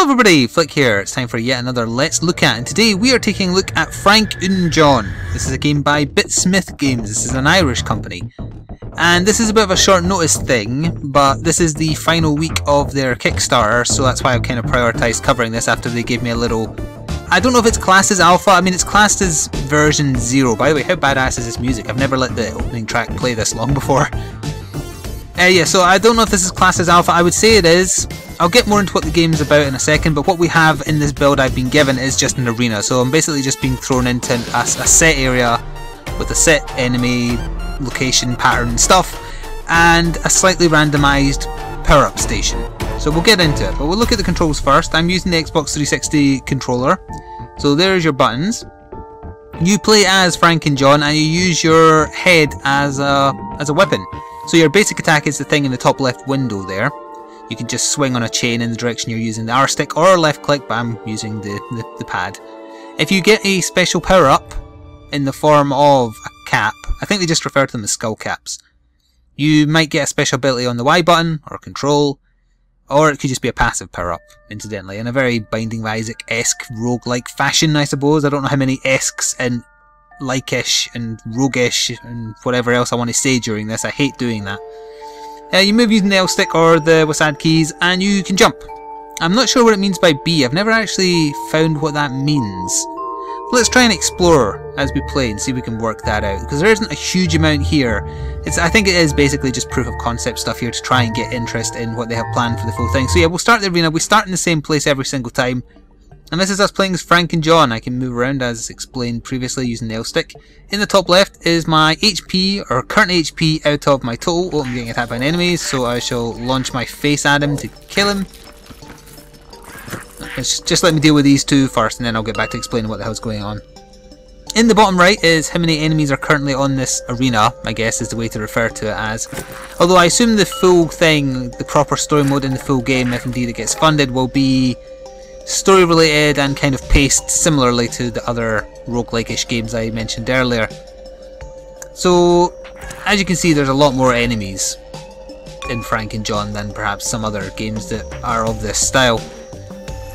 Hello everybody, Flik here. It's time for yet another Let's Look At, and today we are taking a look at FranknJohn. This is a game by Bitsmith Games. This is an Irish company. And this is a bit of a short notice thing, but this is the final week of their Kickstarter, so that's why I've kind of prioritised covering this after they gave me a little... I don't know if it's classed as alpha. I mean, it's classed as version 0. By the way, how badass is this music? I've never let the opening track play this long before. Yeah, so I don't know if this is classed as alpha. I would say it is. I'll get more into what the game's about in a second, but what we have in this build I've been given is just an arena. So I'm basically just being thrown into a set area with a set enemy, location, pattern and stuff, and a slightly randomised power-up station. So we'll get into it, but we'll look at the controls first. I'm using the Xbox 360 controller. So there's your buttons. You play as FranknJohn and you use your head as a weapon. So your basic attack is the thing in the top left window there. You can just swing on a chain in the direction you're using the R stick or left click, but I'm using the pad. If you get a special power up in the form of a cap, I think they just refer to them as skull caps, you might get a special ability on the Y button or control, or it could just be a passive power up, incidentally, in a very Binding of Isaac-esque roguelike fashion, I suppose. I don't know how many esques and like-ish and roguish and whatever else I want to say during this. I hate doing that. You move using the L stick or the WASD keys, and you can jump. I'm not sure what it means by B. I've never actually found what that means. Let's try and explore as we play and see if we can work that out, because there isn't a huge amount here. I think it is basically just proof of concept stuff here to try and get interest in what they have planned for the full thing. So yeah, we'll start the arena. We start in the same place every single time. And this is us playing as FranknJohn. I can move around as explained previously using the L stick. In the top left is my HP, or current HP, out of my total. Oh, I'm getting attacked by an enemy, so I shall launch my face at him to kill him. Just let me deal with these two first, and then I'll get back to explaining what the hell's going on. In the bottom right is how many enemies are currently on this arena, I guess is the way to refer to it as. Although I assume the full thing, the proper story mode in the full game, if indeed it gets funded, will be story related and kind of paced similarly to the other roguelike-ish games I mentioned earlier. So, as you can see, there's a lot more enemies in FranknJohn than perhaps some other games that are of this style.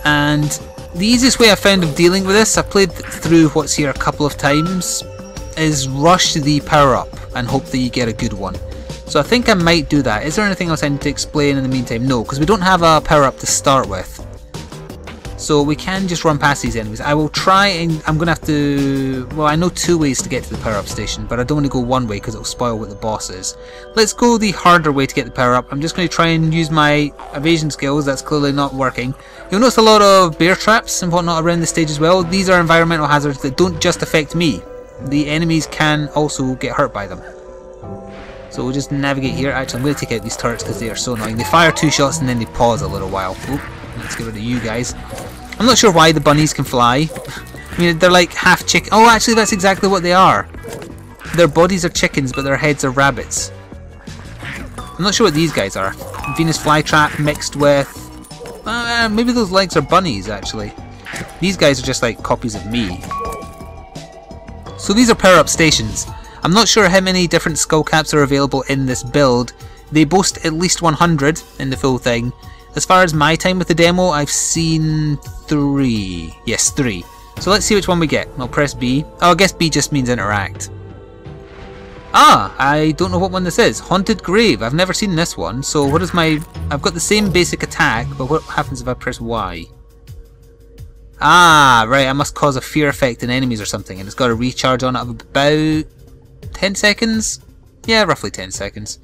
And the easiest way I've found of dealing with this, I've played through what's here a couple of times, is rush the power up and hope that you get a good one. So I think I might do that. Is there anything else I need to explain in the meantime? No, because we don't have a power up to start with. So we can just run past these enemies. I will try, and I'm going to have to... Well, I know two ways to get to the power-up station, but I don't want to go one way because it will spoil what the boss is. Let's go the harder way to get the power-up. I'm just going to try and use my evasion skills. That's clearly not working. You'll notice a lot of bear traps and whatnot around the stage as well. These are environmental hazards that don't just affect me. The enemies can also get hurt by them. So we'll just navigate here. Actually, I'm going to take out these turrets because they are so annoying. They fire 2 shots and then they pause a little while. Oop, let's get rid of you guys. I'm not sure why the bunnies can fly. I mean, they're like half chicken. Oh, actually, that's exactly what they are. Their bodies are chickens, but their heads are rabbits. I'm not sure what these guys are. Venus flytrap mixed with... maybe those legs are bunnies, actually. These guys are just like copies of me. So these are power-up stations. I'm not sure how many different skull caps are available in this build. They boast at least 100 in the full thing. As far as my time with the demo, I've seen 3. Yes, 3. So let's see which one we get. I'll press B. Oh, I guess B just means interact. Ah, I don't know what one this is. Haunted Grave. I've never seen this one. So what is my... I've got the same basic attack, but what happens if I press Y? Ah, right. I must cause a fear effect in enemies or something, and it's got a recharge on it of about 10 seconds? Yeah, roughly 10 seconds.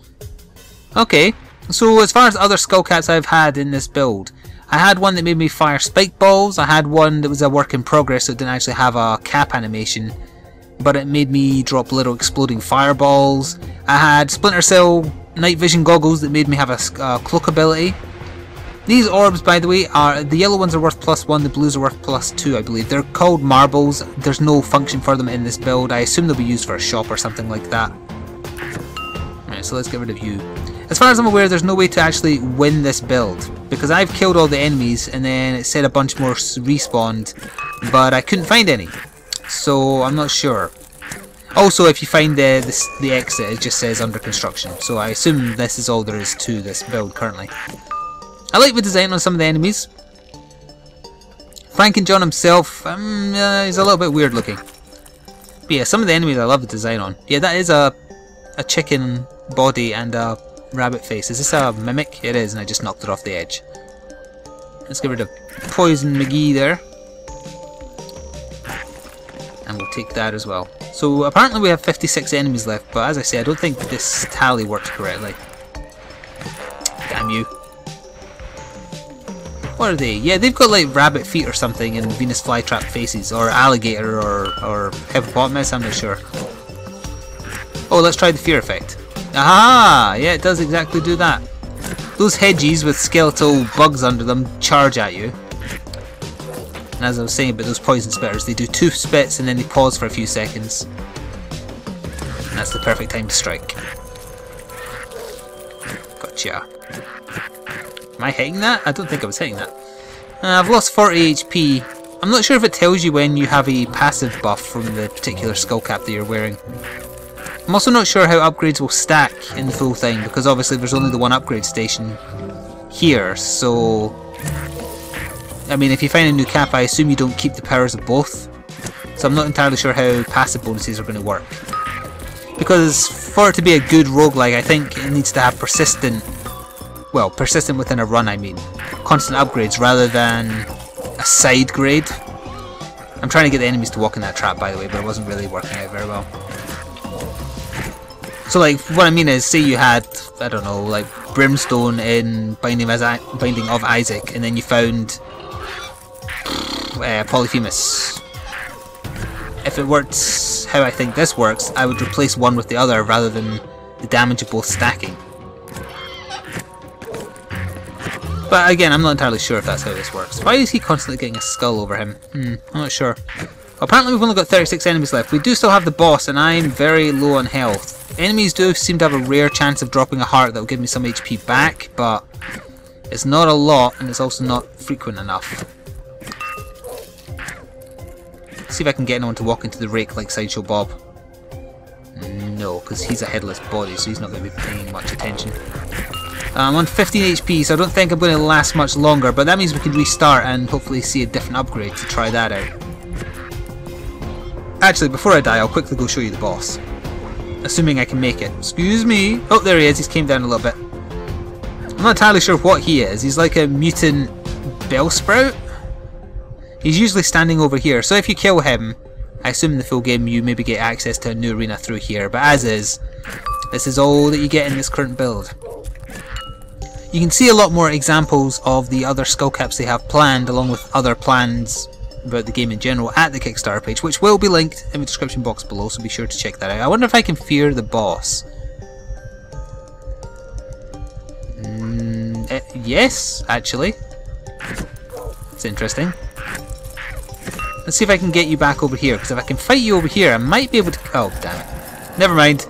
Okay. So as far as other skull caps I've had in this build, I had one that made me fire spike balls, I had one that was a work in progress so it didn't actually have a cap animation, but it made me drop little exploding fireballs. I had Splinter Cell night vision goggles that made me have a cloak ability. These orbs, by the way, are the yellow ones are worth +1, the blues are worth +2, I believe. They're called marbles. There's no function for them in this build. I assume they'll be used for a shop or something like that. Alright, so let's get rid of you. As far as I'm aware, there's no way to actually win this build, because I've killed all the enemies and then it said a bunch more respawned, but I couldn't find any, so I'm not sure. Also, if you find the exit, it just says under construction, so I assume this is all there is to this build currently. I like the design on some of the enemies. FranknJohn himself, he's a little bit weird looking. But yeah, some of the enemies I love the design on. Yeah, that is a chicken body and a rabbit face. Is this a mimic? It is, and I just knocked it off the edge. Let's get rid of Poison McGee there. And we'll take that as well. So apparently we have 56 enemies left, but as I say, I don't think this tally works correctly. Damn you. What are they? Yeah, they've got like rabbit feet or something and Venus flytrap faces, or alligator or hippopotamus, I'm not sure. Oh, let's try the fear effect. Aha! Yeah, it does exactly do that. Those hedges with skeletal bugs under them charge at you. And as I was saying about those poison spitters, they do 2 spits and then they pause for a few seconds. And that's the perfect time to strike. Gotcha. Am I hitting that? I don't think I was hitting that. I've lost 40 HP. I'm not sure if it tells you when you have a passive buff from the particular skull cap that you're wearing. I'm also not sure how upgrades will stack in the full thing, because obviously there's only the one upgrade station here, so... I mean, if you find a new cap, I assume you don't keep the powers of both. So I'm not entirely sure how passive bonuses are going to work. Because for it to be a good roguelike, I think it needs to have persistent... Well, persistent within a run, I mean. Constant upgrades rather than a side grade. I'm trying to get the enemies to walk in that trap, by the way, but it wasn't really working out very well. So, like, what I mean is, say you had, I don't know, like, Brimstone in Binding of Isaac, and then you found Polyphemus. If it works how I think this works, I would replace one with the other rather than the damage of both stacking. But again, I'm not entirely sure if that's how this works. Why is he constantly getting a skull over him? I'm not sure. Apparently we've only got 36 enemies left. We do still have the boss, and I'm very low on health. Enemies do seem to have a rare chance of dropping a heart that will give me some HP back, but it's not a lot, and it's also not frequent enough. Let's see if I can get anyone to walk into the rake like Sideshow Bob. No, because he's a headless body, so he's not going to be paying much attention. I'm on 15 HP, so I don't think I'm going to last much longer, but that means we can restart and hopefully see a different upgrade to try that out. Actually, before I die, I'll quickly go show you the boss. Assuming I can make it. Excuse me. Oh, there he is. He's came down a little bit. I'm not entirely sure what he is. He's like a mutant Bellsprout. He's usually standing over here, so if you kill him, I assume in the full game you maybe get access to a new arena through here, but as is, this is all that you get in this current build. You can see a lot more examples of the other skull caps they have planned, along with other plans about the game in general at the Kickstarter page, which will be linked in the description box below, so be sure to check that out. I wonder if I can fear the boss. Yes, actually. It's interesting. Let's see if I can get you back over here, because if I can fight you over here, I might be able to... Oh, damn it. Never mind.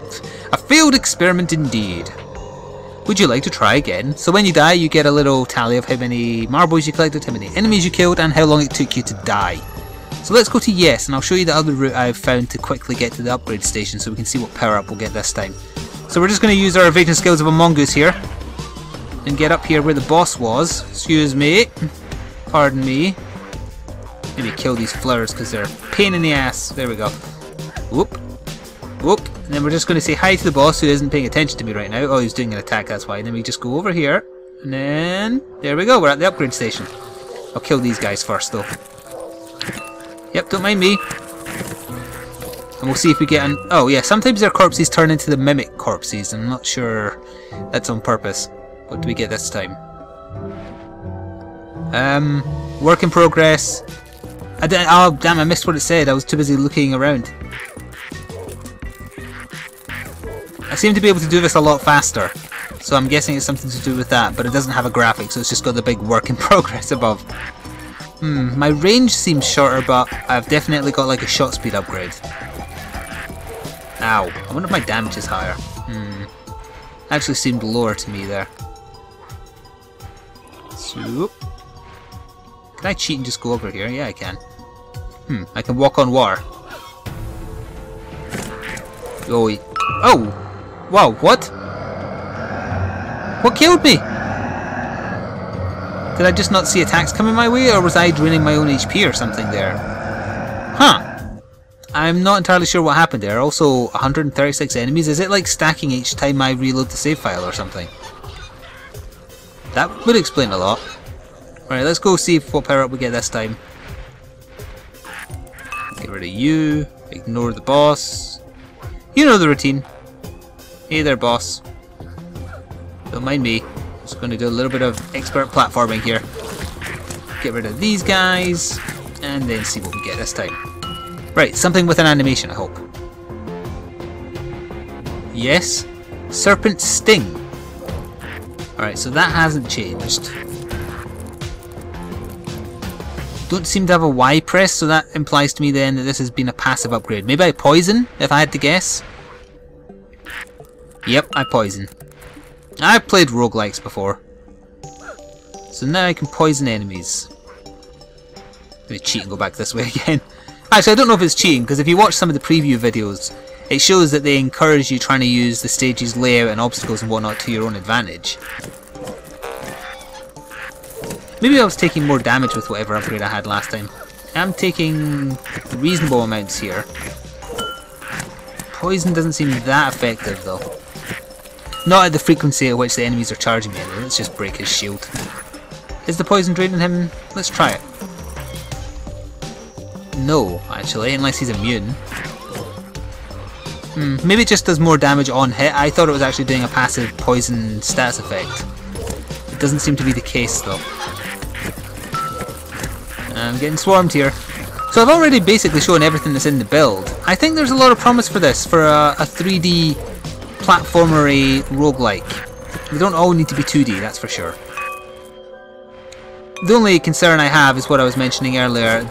A failed experiment indeed. Would you like to try again? So when you die, you get a little tally of how many marbles you collected, how many enemies you killed, and how long it took you to die. So let's go to yes, and I'll show you the other route I've found to quickly get to the upgrade station so we can see what power up we'll get this time. So we're just going to use our evasion skills of a mongoose here, and get up here where the boss was. Excuse me. Pardon me. Maybe kill these flowers because they're a pain in the ass. There we go. Whoop. Whoop. And then we're just going to say hi to the boss who isn't paying attention to me right now. Oh, he's doing an attack, that's why. And then we just go over here. And then... there we go, we're at the upgrade station. I'll kill these guys first, though. Yep, don't mind me. And we'll see if we get an... oh, yeah, sometimes their corpses turn into the mimic corpses. I'm not sure that's on purpose. What do we get this time? Work in progress. Oh, damn, I missed what it said. I was too busy looking around. I seem to be able to do this a lot faster, so I'm guessing it's something to do with that, but it doesn't have a graphic, so it's just got the big work in progress above. My range seems shorter, but I've definitely got like a shot speed upgrade. Ow. I wonder if my damage is higher. Actually seemed lower to me there. So, can I cheat and just go over here? Yeah, I can. I can walk on water. Oh! Wow, what? What killed me? Did I just not see attacks coming my way, or was I draining my own HP or something there? Huh. I'm not entirely sure what happened there. Also, 136 enemies. Is it like stacking each time I reload the save file or something? That would explain a lot. Right, let's go see what power up we get this time. Get rid of you. Ignore the boss. You know the routine. Hey there, boss. Don't mind me. Just going to do a little bit of expert platforming here. Get rid of these guys, and then see what we get this time. Right, something with an animation, I hope. Yes, Serpent Sting. Alright, so that hasn't changed. Don't seem to have a Y press, so that implies to me then that this has been a passive upgrade. Maybe I poison, if I had to guess. Yep, I poison. I've played roguelikes before. So now I can poison enemies. Let me cheat and go back this way again. Actually, I don't know if it's cheating, because if you watch some of the preview videos, it shows that they encourage you trying to use the stage's layout and obstacles and whatnot to your own advantage. Maybe I was taking more damage with whatever upgrade I had last time. I'm taking reasonable amounts here. Poison doesn't seem that effective though. Not at the frequency at which the enemies are charging me. Let's just break his shield. Is the poison draining him? Let's try it. No, actually, unless he's immune. Maybe it just does more damage on hit. I thought it was actually doing a passive poison stats effect. It doesn't seem to be the case though. I'm getting swarmed here. So I've already basically shown everything that's in the build. I think there's a lot of promise for this, for a 3D platformer roguelike. They don't all need to be 2D, that's for sure. The only concern I have is what I was mentioning earlier.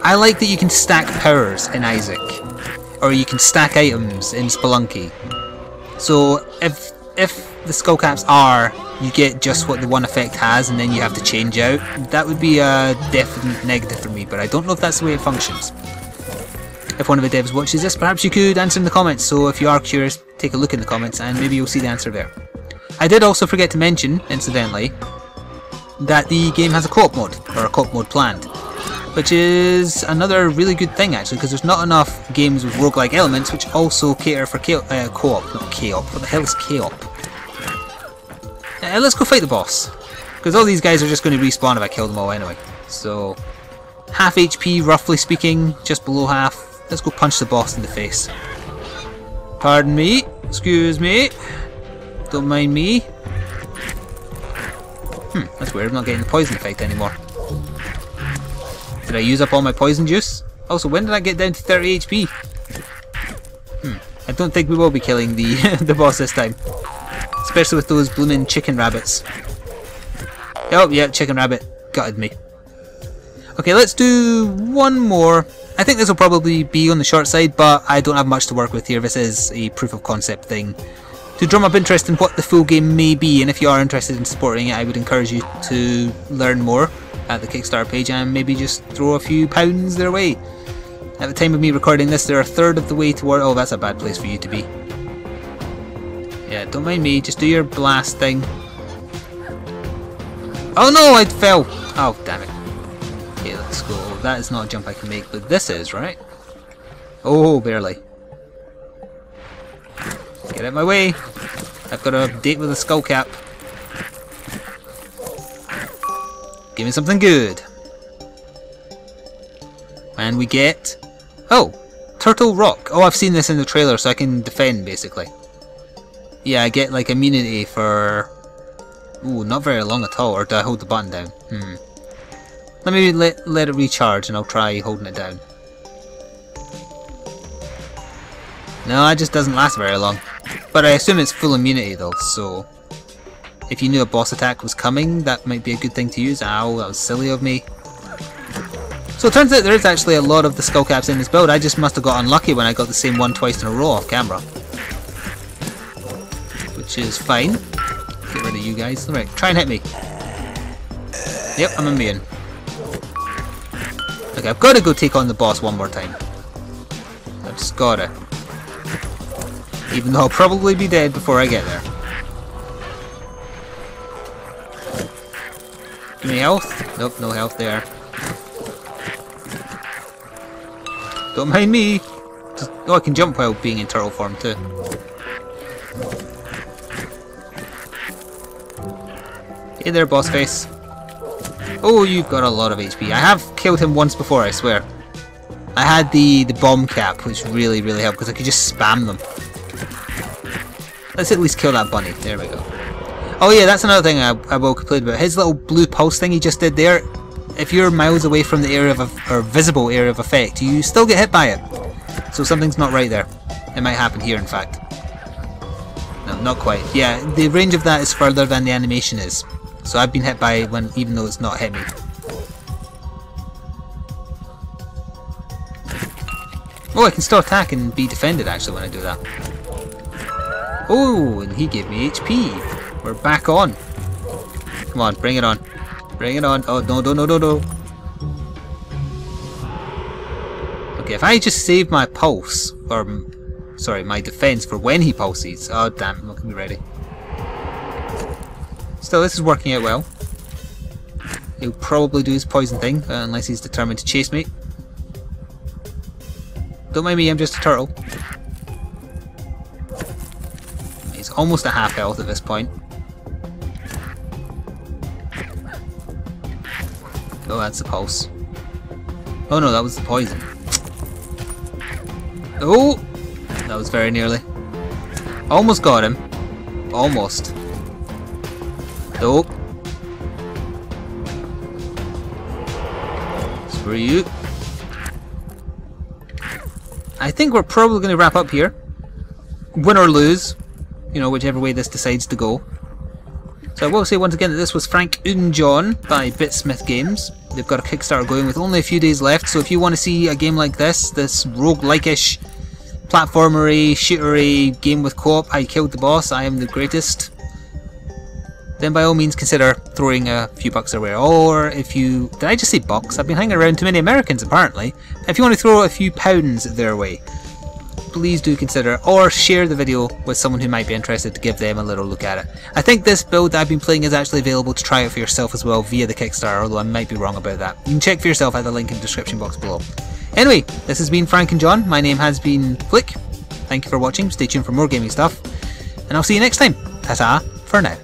I like that you can stack powers in Isaac, or you can stack items in Spelunky. So if the skullcaps are, you get just what the one effect has and then you have to change out, that would be a definite negative for me, but I don't know if that's the way it functions. If one of the devs watches this, perhaps you could answer in the comments, so if you are curious, take a look in the comments and maybe you'll see the answer there. I did also forget to mention, incidentally, that the game has a co-op mode, or a co-op mode planned, which is another really good thing actually, because there's not enough games with roguelike elements which also cater for co-op, not K-op. What the hell is K-op? Let's go fight the boss, because all these guys are just going to respawn if I kill them all anyway. So, half HP roughly speaking, just below half. Let's go punch the boss in the face. Pardon me, excuse me, don't mind me. That's weird, I'm not getting the poison effect anymore. Did I use up all my poison juice? Also, when did I get down to 30 HP? I don't think we will be killing the the boss this time. Especially with those blooming chicken rabbits. Oh yeah, chicken rabbit gutted me. Okay, let's do one more. I think this will probably be on the short side, but I don't have much to work with here. This is a proof of concept thing to drum up interest in what the full game may be, and if you are interested in supporting it, I would encourage you to learn more at the Kickstarter page and maybe just throw a few pounds their way. At the time of me recording this, they're a third of the way toward... Oh, that's a bad place for you to be. Yeah, don't mind me, just do your blast thing. Oh no, I fell! Oh, damn it. Okay, let's go. That is not a jump I can make, but this is, right? Oh, barely. Get out of my way. I've got a date with a skull cap. Give me something good. And we get... Oh! Turtle Rock. Oh, I've seen this in the trailer, so I can defend, basically. Yeah, I get, like, immunity for... Ooh, not very long at all. Or do I hold the button down? Let me let it recharge, and I'll try holding it down. No, it just doesn't last very long. But I assume it's full immunity, though, so... If you knew a boss attack was coming, that might be a good thing to use. Ow, that was silly of me. So it turns out there is actually a lot of the skullcaps in this build. I just must have got unlucky when I got the same one twice in a row off camera. Which is fine. Get rid of you guys. Alright, try and hit me. Yep, I'm immune. Okay, I've got to go take on the boss one more time. I've just got to. Even though I'll probably be dead before I get there. Give me health. Nope, no health there. Don't mind me. Just, oh, I can jump while being in turtle form too. Hey there, boss face. Oh, you've got a lot of HP. I have killed him once before, I swear. I had the bomb cap, which really helped because I could just spam them. Let's at least kill that bunny. There we go. Oh yeah, that's another thing I will complain about. His little blue pulse thing he just did there. If you're miles away from the area of or visible area of effect, you still get hit by it. So something's not right there. It might happen here, in fact. No, not quite. Yeah, the range of that is further than the animation is. So I've been hit by it even though it's not hit me. Oh, I can still attack and be defended actually when I do that. Oh, and he gave me HP. We're back on. Come on, bring it on. Bring it on. Oh, no. Okay, if I just save my pulse, or sorry, my defense for when he pulses. Oh, damn, I'm not going to be ready. Still, this is working out well. He'll probably do his poison thing, unless he's determined to chase me. Don't mind me, I'm just a turtle. He's almost at half health at this point. Oh, that's the pulse. Oh no, that was the poison. Oh! That was very nearly. Almost got him. Almost. Nope. Screw you. I think we're probably going to wrap up here. Win or lose. You know, whichever way this decides to go. So I will say once again that this was FranknJohn by Bitsmith Games. They've got a Kickstarter going with only a few days left, so if you want to see a game like this roguelike-ish, platformery, shootery game with co-op, I killed the boss, I am the greatest, then by all means consider throwing a few bucks their way. Or if you... Did I just say bucks? I've been hanging around too many Americans apparently. If you want to throw a few pounds their way, please do consider, or share the video with someone who might be interested to give them a little look at it. I think this build that I've been playing is actually available to try out for yourself as well via the Kickstarter, although I might be wrong about that. You can check for yourself at the link in the description box below. Anyway, this has been FranknJohn. My name has been Flik. Thank you for watching. Stay tuned for more gaming stuff, and I'll see you next time. Ta-ta for now.